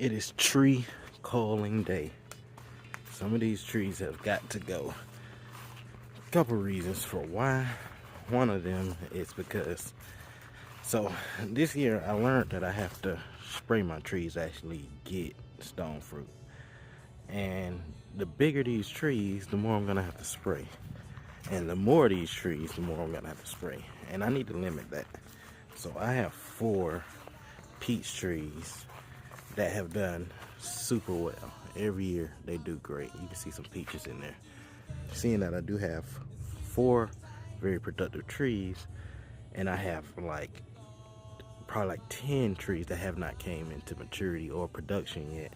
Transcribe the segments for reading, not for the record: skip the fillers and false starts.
It is tree culling day. Some of these trees have got to go. A couple reasons for why. One of them is because, so this year I learned that I have to spray my trees to actually get stone fruit. And the bigger these trees, the more I'm gonna have to spray. And the more these trees, the more I'm gonna have to spray. And I need to limit that. So I have 4 peach trees that have done super well. Every year they do great. You can see some peaches in there. Seeing that I do have 4 very productive trees, and I have probably like 10 trees that have not came into maturity or production yet,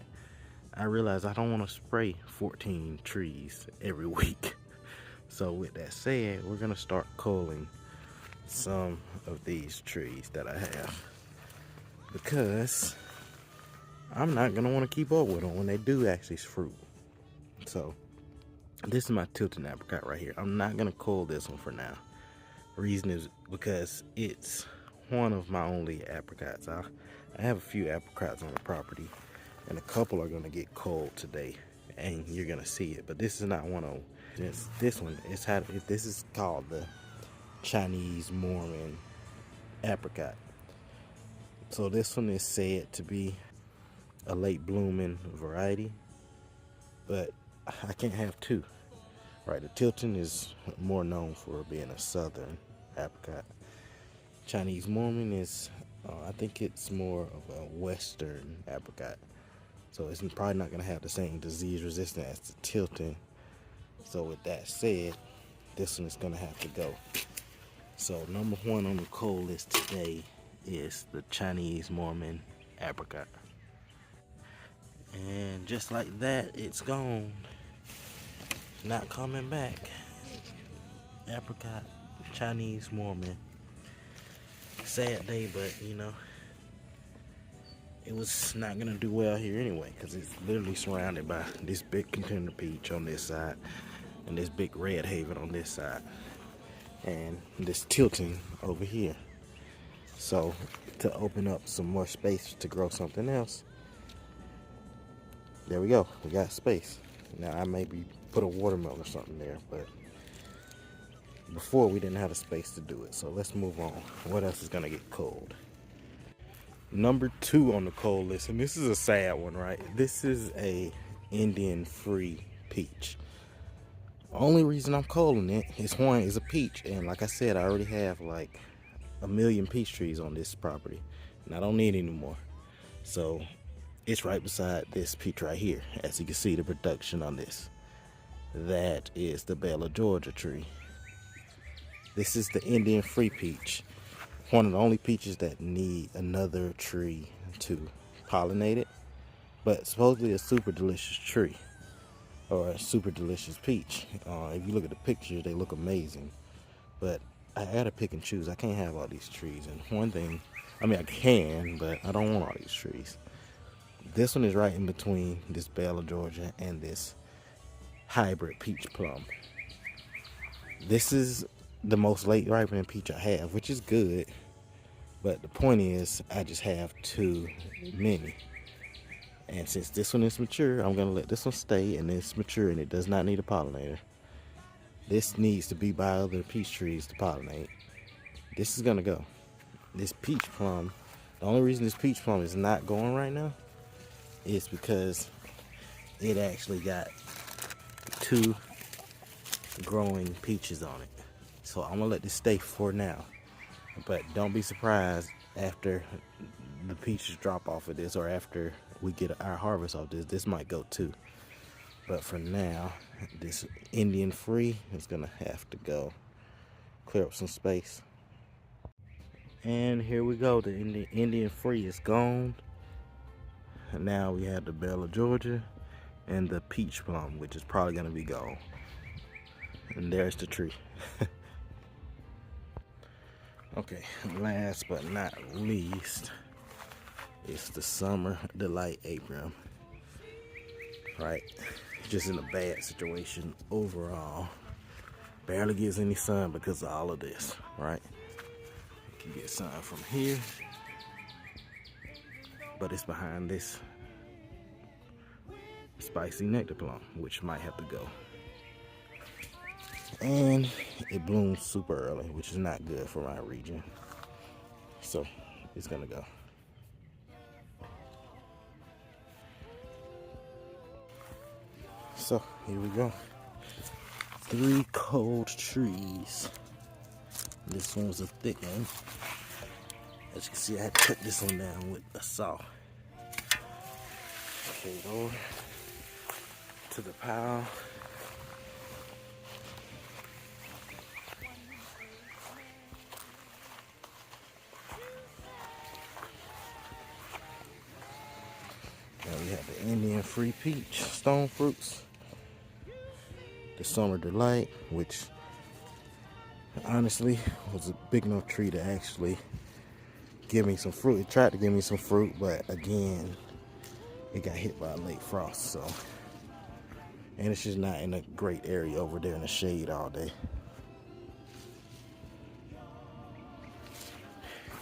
I realized I don't want to spray 14 trees every week. So with that said, we're gonna start culling some of these trees that I have, because I'm not gonna want to keep up with them when they do actually fruit. So this is my Tilton apricot right here. I'm not gonna cull this one for now. The reason is because it's one of my only apricots. I have a few apricots on the property, and a couple are gonna get culled today, and you're gonna see it. But this is not one of them. This one is this is called the Chinese Mormon apricot. So this one is said to be a late blooming variety, but I can't have 2. Right, the Tilton is more known for being a southern apricot. Chinese Mormon is, I think it's more of a western apricot. So it's probably not going to have the same disease resistance as the Tilton. So with that said, this one is going to have to go. So number 1 on the cull list today is the Chinese Mormon apricot. And just like that, it's gone. Not coming back. Apricot, Chinese Mormon. Sad day, but you know, it was not gonna do well here anyway, because it's literally surrounded by this big contender peach on this side and this big red haven on this side and this Tilton over here. So to open up some more space to grow something else, there we go, we got space. Now I maybe put a watermelon or something there, but before we didn't have the space to do it. So let's move on. What else is gonna get culled? Number 2 on the cull list, and this is a sad one, right? This is a Indian free peach. Only reason I'm culling it is, one, is a peach, and like I said, I already have like 1 million peach trees on this property, and I don't need any more. So it's right beside this peach right here. As you can see, the production on this, that is the Bella Georgia tree. This is the Indian free peach, one of the only peaches that need another tree to pollinate it, but supposedly a super delicious tree, or a super delicious peach. If you look at the pictures, they look amazing, but I gotta pick and choose. I can't have all these trees. And one thing, I mean, I can, but I don't want all these trees. This one is right in between this Bella Georgia and this hybrid peach plum. This is the most late ripening peach I have, which is good, but the point is I just have too many. And since this one is mature, I'm gonna let this one stay, and it's mature and it does not need a pollinator. This needs to be by other peach trees to pollinate. This is gonna go. This peach plum, the only reason this peach plum is not going right now is because it actually got 2 growing peaches on it. So I'm gonna let this stay for now, but don't be surprised after the peaches drop off of this, or after we get our harvest off this, this might go too. But for now, this Indian free is gonna have to go. Clear up some space. And here we go, the Indian free is gone. And now we have the Bella Georgia and the peach plum, which is probably gonna be gone. And there's the tree. Okay, last but not least, it's the summer Delight Aprium. Right, just in a bad situation overall. Barely gets any sun because of all of this, right? You can get sun from here, but it's behind this spicy nectar plum, which might have to go. And it blooms super early, which is not good for my region. So it's gonna go. So here we go. 3 cold trees. This one was a thick one. As you can see, I had to cut this one down with a saw. Okay, go to the pile. Now we have the Indian free peach, stone fruits, the summer delight, which honestly was a big enough tree to actually give me some fruit. It tried to give me some fruit, but again, it got hit by a late frost. So, and it's just not in a great area over there in the shade all day.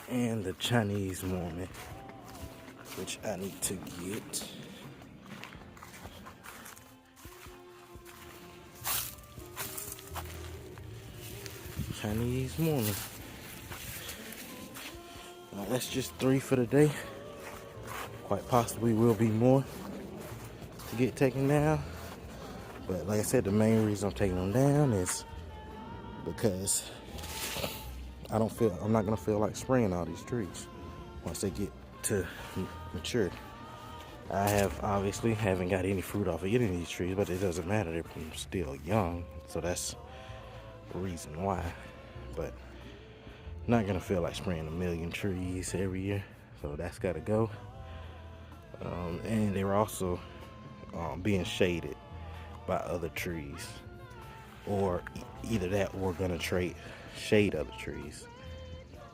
And the Chinese Mormon, which I need to get. Chinese Mormon. That's just 3 for the day. Quite possibly will be more to get taken down. But like I said, the main reason I'm taking them down is because I'm not gonna feel like spraying all these trees once they get to mature. I haven't got any fruit off of any of these trees, but it doesn't matter, they're still young, so that's the reason why. But not gonna feel like spraying 1,000,000 trees every year, so that's gotta go. And they were also being shaded by other trees, or either that or gonna shade other trees.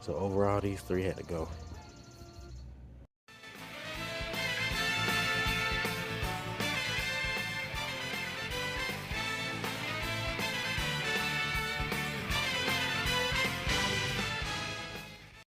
So overall, these 3 had to go.